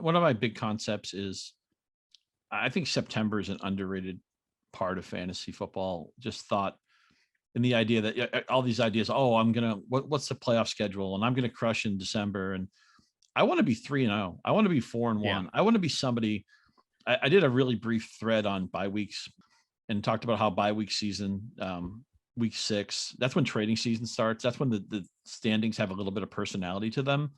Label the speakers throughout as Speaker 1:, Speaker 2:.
Speaker 1: one of my big concepts is I think September is an underrated part of fantasy football. Just thought in the idea that all these ideas, oh, what's the playoff schedule? And I'm going to crush in December. And I want to be 3-0. I want to be 4-1.
Speaker 2: Yeah.
Speaker 1: I want to be somebody. I did a really brief thread on bye weeks and talked about how bye week season, week 6, that's when trading season starts. That's when the standings have a little bit of personality to them.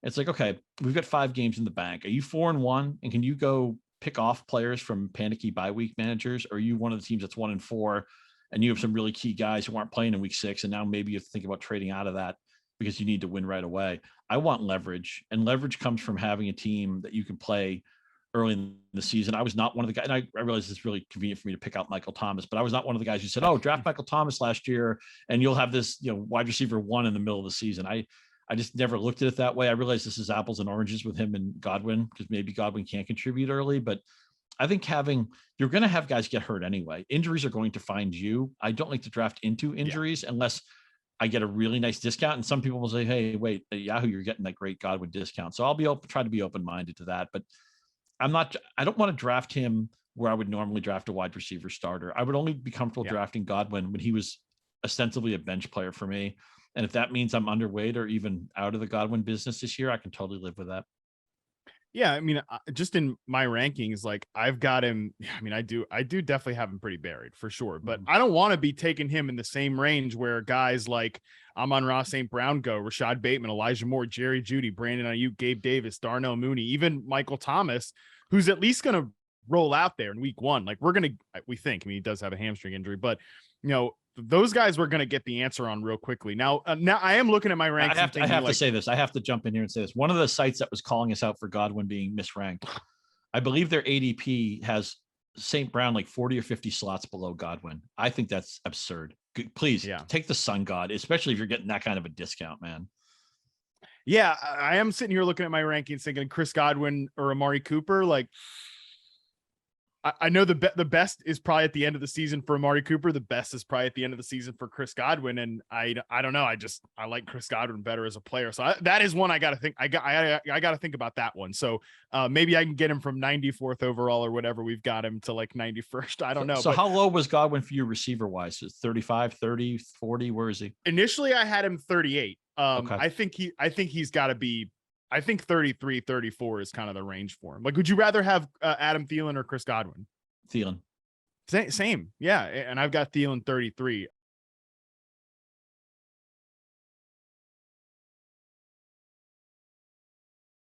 Speaker 1: It's like, okay, we've got 5 games in the bank. Are you 4-1? And can you go pick off players from panicky bye week managers? Or are you one of the teams that's 1-4 and you have some really key guys who aren't playing in week 6? And now maybe you have to think about trading out of that because you need to win right away. I want leverage, and leverage comes from having a team that you can play early in the season. I was not one of the guys, and I realize it's really convenient for me to pick out Michael Thomas, but I was not one of the guys who said, oh, draft Michael Thomas last year and you'll have this, wide receiver 1 in the middle of the season. I just never looked at it that way. I realize this is apples and oranges with him and Godwin, because maybe Godwin can't contribute early, but I think you're going to have guys get hurt anyway. Injuries are going to find you. I don't like to draft into injuries unless I get a really nice discount. And some people will say, hey, wait, at Yahoo, you're getting that great Godwin discount. So I'll try to be open-minded to that, but I don't want to draft him where I would normally draft a wide receiver starter. I would only be comfortable drafting Godwin when he was ostensibly a bench player for me. And if that means I'm underweight or even out of the Godwin business this year, I can totally live with that.
Speaker 2: Yeah, I mean, just in my rankings, like I've got him. I mean, I do definitely have him pretty buried for sure, but I don't want to be taking him in the same range where guys like Amon-Ra St. Brown go, Rashad Bateman, Elijah Moore, Jerry Jeudy, Brandon Ayuk, Gabe Davis, Darnell Mooney, even Michael Thomas, who's at least going to roll out there in week 1. Like we think, I mean, he does have a hamstring injury, but those guys we're going to get the answer on real quickly. Now I am looking at my ranks.
Speaker 1: I have to say this. I have to jump in here and say this. One of the sites that was calling us out for Godwin being misranked, I believe their ADP has St. Brown like 40 or 50 slots below Godwin. I think that's absurd. Please take the sun god, especially if you're getting that kind of a discount, man.
Speaker 2: Yeah, I am sitting here looking at my rankings thinking Chris Godwin or Amari Cooper. Like, I know the best is probably at the end of the season for Amari Cooper. The best is probably at the end of the season for Chris Godwin. And I don't know. I like Chris Godwin better as a player. So that is one I got to think. I got to think about that one. So maybe I can get him from 94th overall or whatever. We've got him to like 91st. I don't know.
Speaker 1: So how low was Godwin for you receiver wise? Is 35, 30, 40? Where is he?
Speaker 2: Initially I had him 38.
Speaker 1: Okay.
Speaker 2: I think he's got to be, I think 33, 34 is kind of the range for him. Like, would you rather have Adam Thielen or Chris Godwin?
Speaker 1: Thielen.
Speaker 2: Same. Yeah. And I've got Thielen 33.